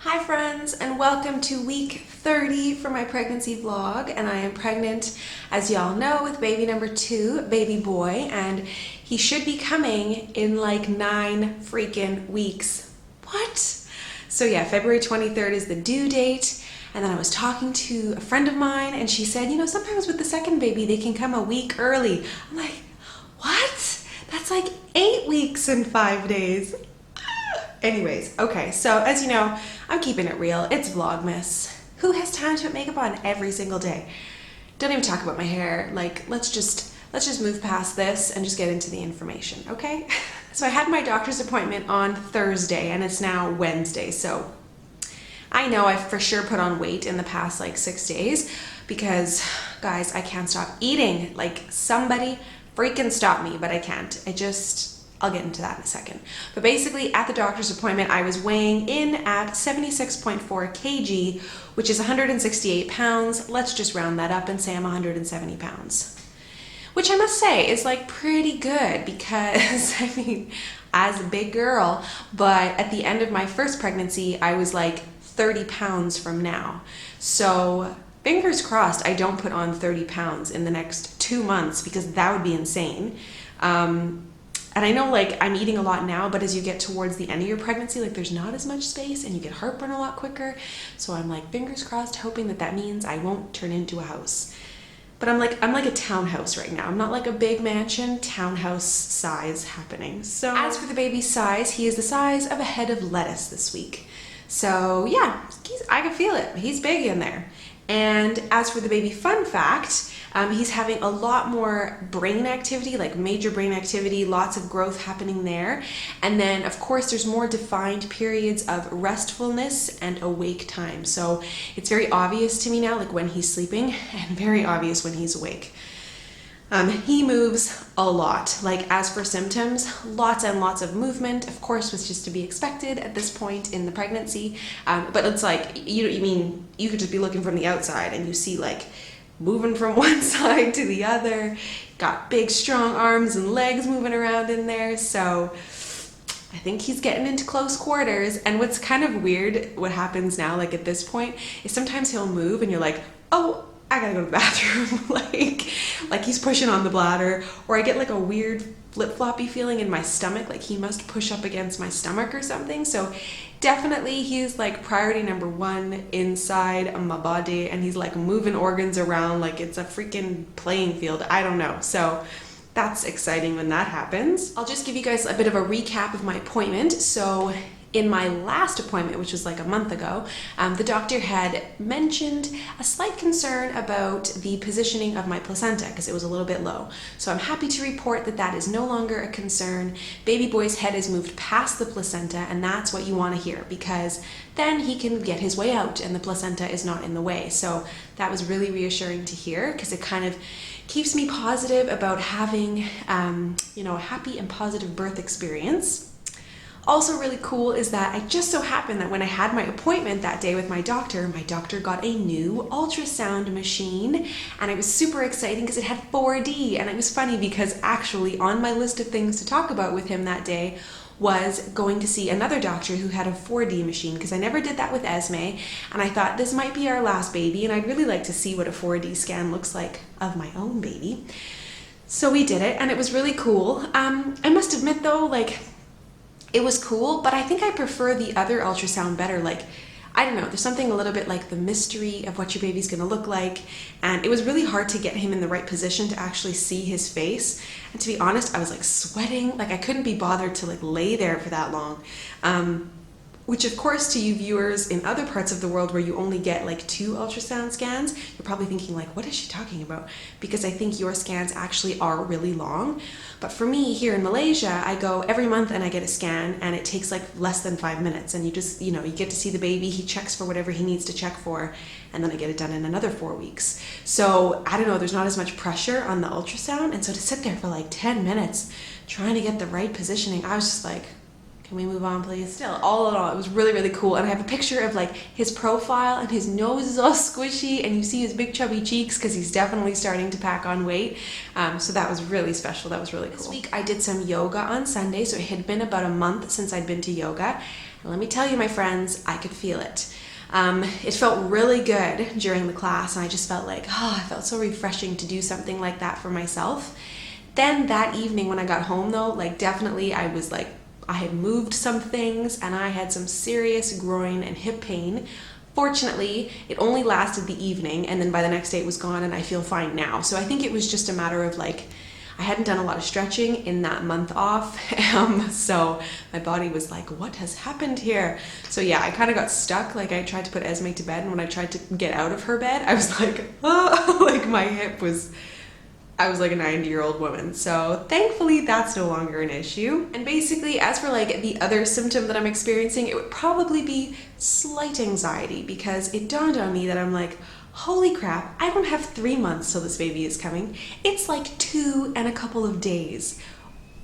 Hi friends, and welcome to week 30 for my pregnancy vlog. And I am pregnant, as y'all know, with baby number 2, baby boy, and he should be coming in like 9 freaking weeks. What? So yeah, February 23rd is the due date. And then I was talking to a friend of mine and she said, sometimes with the second baby, they can come a week early. I'm like, what? That's like 8 weeks and 5 days. Anyways, okay, so as you know, I'm keeping it real. It's Vlogmas. Who has time to put makeup on every single day? Don't even talk about my hair. Like, let's just move past this and just get into the information, okay? So I had my doctor's appointment on Thursday and it's now Wednesday. So I know I've for sure put on weight in the past like 6 days because, guys, I can't stop eating. Like, somebody freaking stop me, but I can't. I'll get into that in a second. But basically, at the doctor's appointment, I was weighing in at 76.4 kg, which is 168 pounds. Let's just round that up and say I'm 170 pounds. Which I must say is like pretty good because, I mean, as a big girl, but at the end of my first pregnancy, I was like 30 pounds from now. So fingers crossed I don't put on 30 pounds in the next 2 months because that would be insane. And I know like I'm eating a lot now, but as you get towards the end of your pregnancy, like there's not as much space and you get heartburn a lot quicker. So I'm like fingers crossed, hoping that means I won't turn into a house. But I'm like a townhouse right now. I'm not like a big mansion, townhouse size happening. So as for the baby's size, he is the size of a head of lettuce this week. So yeah, I can feel it. He's big in there. And as for the baby fun fact, he's having a lot more brain activity, like major brain activity, lots of growth happening there. And then of course there's more defined periods of restfulness and awake time. So it's very obvious to me now, like when he's sleeping, and very obvious when he's awake. He moves a lot. Like as for symptoms, lots and lots of movement, of course, was just to be expected at this point in the pregnancy. But it's like, you could just be looking from the outside and you see like moving from one side to the other, got big strong arms and legs moving around in there. So I think he's getting into close quarters. And what's kind of weird, what happens now, like at this point, is sometimes he'll move and you're like, oh, I gotta go to the bathroom. like he's pushing on the bladder, or I get like a weird flip-floppy feeling in my stomach, like he must push up against my stomach or something. So definitely he's like priority number 1 inside my body, and he's like moving organs around like it's a freaking playing field. I don't know. So that's exciting when that happens. I'll just give you guys a bit of a recap of my appointment. So in my last appointment, which was like a month ago, the doctor had mentioned a slight concern about the positioning of my placenta because it was a little bit low. So I'm happy to report that that is no longer a concern. Baby boy's head is moved past the placenta, and that's what you want to hear because then he can get his way out and the placenta is not in the way. So that was really reassuring to hear because it kind of keeps me positive about having, a happy and positive birth experience. Also really cool is that I just so happened that when I had my appointment that day with my doctor got a new ultrasound machine, and it was super exciting because it had 4D. And it was funny because actually on my list of things to talk about with him that day was going to see another doctor who had a 4D machine, because I never did that with Esme, and I thought this might be our last baby and I'd really like to see what a 4D scan looks like of my own baby. So we did it and it was really cool. I must admit though, like, it was cool, but I think I prefer the other ultrasound better. Like, I don't know, there's something a little bit like the mystery of what your baby's gonna look like. And it was really hard to get him in the right position to actually see his face. And to be honest, I was like sweating, like I couldn't be bothered to like lay there for that long. Which of course to you viewers in other parts of the world where you only get like 2 ultrasound scans, you're probably thinking like, what is she talking about? Because I think your scans actually are really long. But for me here in Malaysia, I go every month and I get a scan, and it takes like less than 5 minutes, and you just, you get to see the baby, he checks for whatever he needs to check for, and then I get it done in another 4 weeks. So I don't know, there's not as much pressure on the ultrasound, and so to sit there for like 10 minutes trying to get the right positioning, I was just like, can we move on, please? Still, all in all, it was really, really cool. And I have a picture of like his profile, and his nose is all squishy, and you see his big chubby cheeks because he's definitely starting to pack on weight. So that was really special. That was really cool. This week I did some yoga on Sunday. So it had been about a month since I'd been to yoga. And let me tell you, my friends, I could feel it. It felt really good during the class, and I just felt like, it felt so refreshing to do something like that for myself. Then that evening when I got home though, like definitely I was like, I had moved some things and I had some serious groin and hip pain. Fortunately, it only lasted the evening, and then by the next day it was gone, and I feel fine now. So I think it was just a matter of like, I hadn't done a lot of stretching in that month off, so my body was like, what has happened here? So yeah, I kind of got stuck. Like I tried to put Esme to bed, and when I tried to get out of her bed, I was like, oh, like my hip was, I was like a 90-year-old woman. So thankfully that's no longer an issue. And basically, as for like the other symptom that I'm experiencing, it would probably be slight anxiety, because it dawned on me that I'm like, holy crap, I don't have 3 months till this baby is coming. It's like 2 and a couple of days.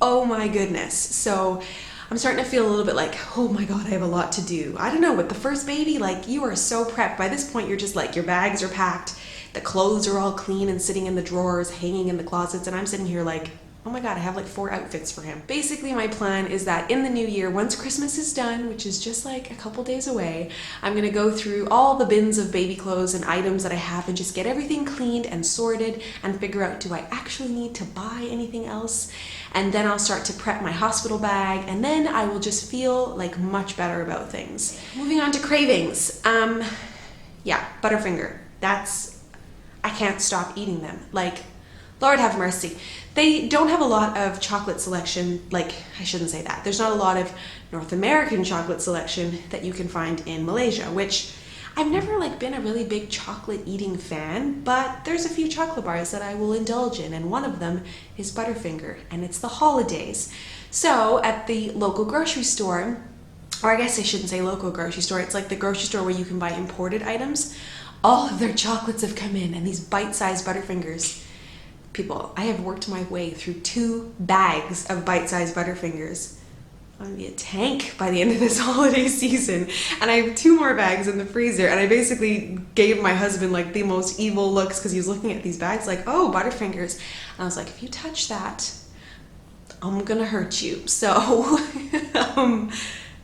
Oh my goodness. So I'm starting to feel a little bit like, oh my God, I have a lot to do. I don't know, with the first baby, like you are so prepped. By this point, you're just like, your bags are packed, the clothes are all clean and sitting in the drawers, hanging in the closets, and I'm sitting here like, oh my God, I have like 4 outfits for him. Basically, my plan is that in the new year, once Christmas is done, which is just like a couple days away, I'm gonna go through all the bins of baby clothes and items that I have and just get everything cleaned and sorted and figure out, do I actually need to buy anything else? And then I'll start to prep my hospital bag, and then I will just feel like much better about things. Moving on to cravings. Yeah, Butterfinger. I can't stop eating them. Like, Lord have mercy. They don't have a lot of chocolate selection. Like, I shouldn't say that. There's not a lot of North American chocolate selection that you can find in Malaysia, which I've never like been a really big chocolate eating fan, but there's a few chocolate bars that I will indulge in, and one of them is Butterfinger, and it's the holidays. So at the local grocery store, or I guess I shouldn't say local grocery store, it's like the grocery store where you can buy imported items, all of their chocolates have come in, and these bite-sized Butterfingers. People, I have worked my way through 2 bags of bite-sized Butterfingers. I'm gonna be a tank by the end of this holiday season. And I have 2 more bags in the freezer, and I basically gave my husband like the most evil looks because he was looking at these bags like, oh, Butterfingers. And I was like, if you touch that, I'm gonna hurt you. So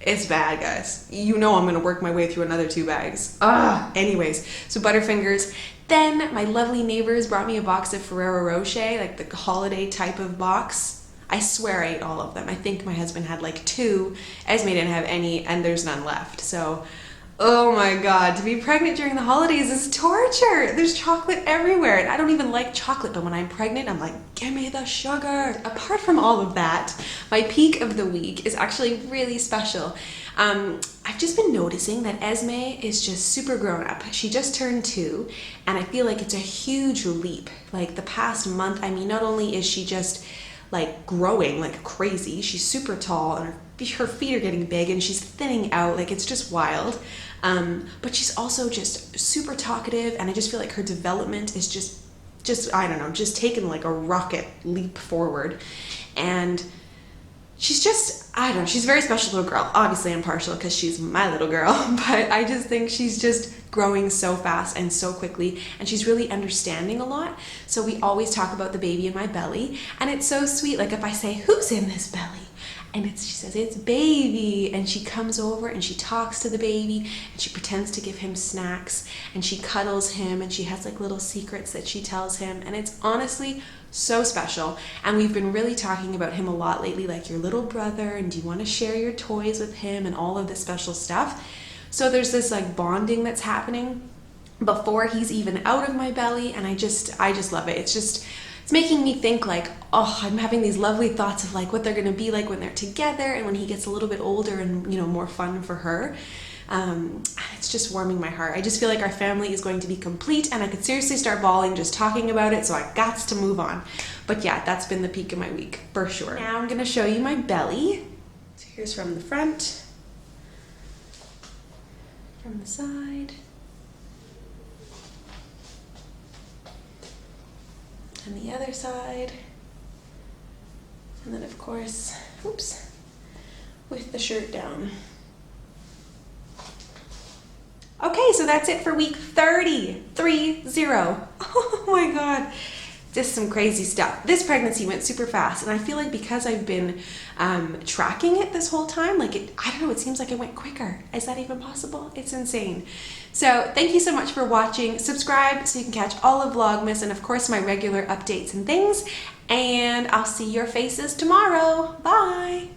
it's bad, guys. You know I'm gonna work my way through another 2 bags. Anyways, so Butterfingers. Then my lovely neighbors brought me a box of Ferrero Rocher, like the holiday type of box. I swear I ate all of them. I think my husband had like 2. Esme didn't have any, and there's none left. So, oh my God, to be pregnant during the holidays is torture. There's chocolate everywhere, and I don't even like chocolate, but when I'm pregnant, I'm like, give me the sugar. Apart from all of that, my peak of the week is actually really special. I've just been noticing that Esme is just super grown up. She just turned 2, and I feel like it's a huge leap. Like the past month, I mean, not only is she just like growing like crazy, she's super tall, and her feet are getting big, and she's thinning out, like it's just wild. But she's also just super talkative, and I just feel like her development is just I don't know, just taken like a rocket leap forward. And she's just, I don't know, she's a very special little girl. Obviously I'm partial because she's my little girl, but I just think she's just growing so fast and so quickly, and she's really understanding a lot. So we always talk about the baby in my belly, and it's so sweet. Like if I say, who's in this belly? And she says, it's baby. And she comes over and she talks to the baby, and she pretends to give him snacks, and she cuddles him, and she has like little secrets that she tells him. And it's honestly so special. And we've been really talking about him a lot lately, like your little brother, and do you want to share your toys with him, and all of this special stuff. So there's this like bonding that's happening before he's even out of my belly, and I just love it. It's making me think like, oh, I'm having these lovely thoughts of like what they're gonna be like when they're together, and when he gets a little bit older and, you know, more fun for her. It's just warming my heart. I just feel like our family is going to be complete, and I could seriously start bawling just talking about it, so I got to move on. But yeah, that's been the peak of my week for sure. Now I'm gonna show you my belly. So here's from the front, from the side, and the other side, and then of course, oops, with the shirt down. Okay, so that's it for week 30. 30. Oh my God. just some crazy stuff. This pregnancy went super fast, and I feel like because I've been tracking it this whole time, like I don't know, it seems like it went quicker. Is that even possible? It's insane. So thank you so much for watching. Subscribe so you can catch all of Vlogmas and of course my regular updates and things. And I'll see your faces tomorrow. Bye.